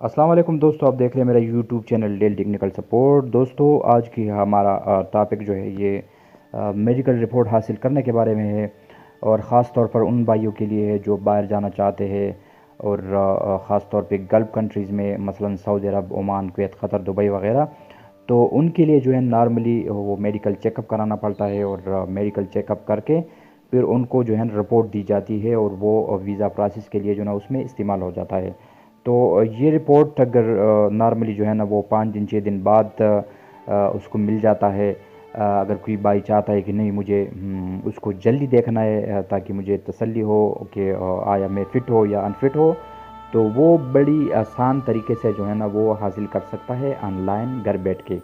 السلام علیکم دوستو، آپ دیکھ رہے ہیں میرا YouTube channel Dell technical support. دوستو آج کی ہمارا ٹاپک جو ہے یہ میڈیکل رپورٹ حاصل کرنے کے بارے میں ہے، اور خاص طور پر ان بھائیوں کے لیے ہے جو باہر جانا چاہتے ہیں، اور خاص طور پہ گلف کنٹریز میں مثلا سعودی عرب، عمان، کویت، قطر، دبئی وغیرہ۔ تو ان کے لیے جو ہے نارملی وہ میڈیکل چیک اپ کرانا پڑتا ہے، اور میڈیکل چیک اپ کر کے پھر ان کو جو ہے رپورٹ دی جاتی ہے، اور وہ ویزا پروسیس کے لیے جو ہے نا اس میں استعمال ہو جاتا ہے۔ تو یہ رپورٹ اگر نارملی جو ہے نا وہ 5 دن 6 دن بعد اس کو مل جاتا ہے۔ اگر کوئی بھائی چاہتا ہے کہ نہیں مجھے اس کو جلدی دیکھنا ہے تاکہ مجھے تسلی ہو کہ آیا میں فٹ ہو یا انفٹ ہو، تو وہ بڑی آسان طریقے سے جو ہے نا وہ حاصل کر سکتا ہے آن لائن گھر بیٹھ کے۔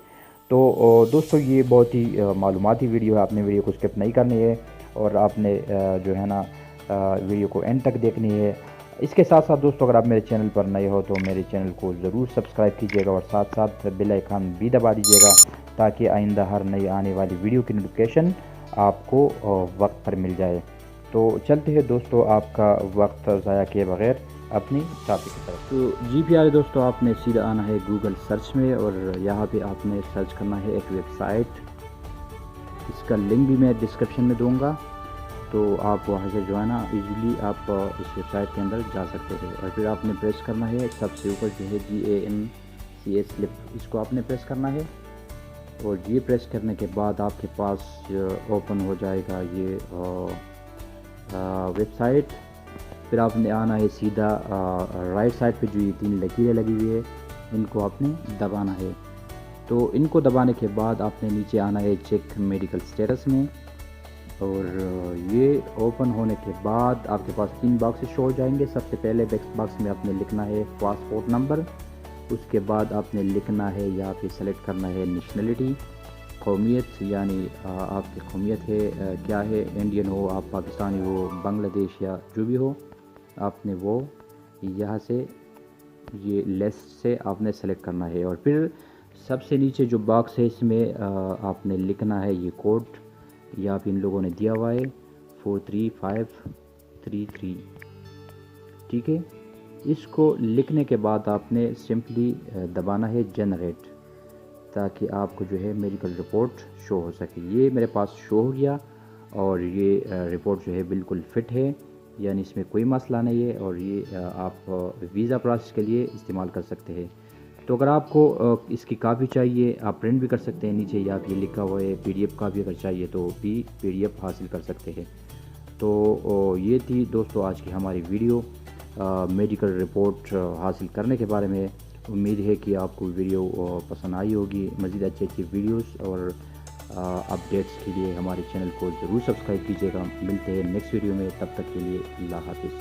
تو دوستو یہ بہت ہی معلوماتی ویڈیو ہے، آپ نے ویڈیو کو اسکپ نہیں کرنی ہے، اور آپ نے جو ہے نا ویڈیو کو اینڈ تک دیکھنی ہے۔ اس کے ساتھ ساتھ دوستو اگر آپ میرے چینل پر نئے ہو تو میرے چینل کو ضرور سبسکرائب کیجیے گا، اور ساتھ ساتھ بیل آئیکن بھی دبا دیجیے گا تاکہ آئندہ ہر نئی آنے والی ویڈیو کی نوٹیفیکیشن آپ کو وقت پر مل جائے۔ تو چلتے ہیں دوستو آپ کا وقت ضائع کیے بغیر اپنی ٹاپک کی طرف۔ تو جی پیارے دوستو، آپ نے سیدھا آنا ہے گوگل سرچ میں، اور یہاں پہ آپ نے سرچ کرنا ہے ایک ویب سائٹ، اس کا لنک بھی میں ڈسکرپشن میں دوں گا، تو آپ وہاں سے جو ہے نا ایزیلی آپ اس ویب سائٹ کے اندر جا سکتے ہیں۔ اور پھر آپ نے پریس کرنا ہے سب سے اوپر جو ہے GANCA سلپ، اس کو آپ نے پریس کرنا ہے، اور یہ پریس کرنے کے بعد آپ کے پاس اوپن ہو جائے گا یہ ویب سائٹ۔ پھر آپ نے آنا ہے سیدھا رائٹ سائڈ پہ جو یہ 3 لکیریں لگی ہوئی ہے ان کو آپ نے دبانا ہے۔ تو ان کو دبانے کے بعد آپ نے نیچے آنا ہے چیک میڈیکل سٹیٹس میں، اور یہ اوپن ہونے کے بعد آپ کے پاس 3 باکسز شو ہو جائیں گے۔ سب سے پہلے باکس میں آپ نے لکھنا ہے پاسپورٹ نمبر، اس کے بعد آپ نے لکھنا ہے یہاں پہ سلیکٹ کرنا ہے نیشنلٹی، قومیت، یعنی آپ کی قومیت ہے کیا ہے، انڈین ہو آپ، پاکستانی ہو، بنگلہ دیش یا جو بھی ہو، آپ نے وہ یہاں سے یہ لسٹ سے آپ نے سلیکٹ کرنا ہے۔ اور پھر سب سے نیچے جو باکس ہے اس میں آپ نے لکھنا ہے یہ کوڈ، یہاں پہ ان لوگوں نے دیا ہوا ہے 43533، ٹھیک ہے۔ اس کو لکھنے کے بعد آپ نے سمپلی دبانا ہے جنریٹ، تاکہ آپ کو جو ہے میڈیکل رپورٹ شو ہو سکے۔ یہ میرے پاس شو ہو گیا، اور یہ رپورٹ جو ہے بالکل فٹ ہے، یعنی اس میں کوئی مسئلہ نہیں ہے، اور یہ آپ ویزا پروسیس کے لیے استعمال کر سکتے ہیں۔ تو اگر آپ کو اس کی کاپی چاہیے آپ پرنٹ بھی کر سکتے ہیں، نیچے یہاں پہ لکھا ہوا ہے PDF کاپی اگر چاہیے تو بھی PDF حاصل کر سکتے ہیں۔ تو یہ تھی دوستو آج کی ہماری ویڈیو میڈیکل رپورٹ حاصل کرنے کے بارے میں۔ امید ہے کہ آپ کو ویڈیو پسند آئی ہوگی۔ مزید اچھی ویڈیوز اور اپڈیٹس کے لیے ہمارے چینل کو ضرور سبسکرائب کیجیے گا۔ ملتے ہیں نیکسٹ ویڈیو میں، تب تک کے لیے اللہ حافظ۔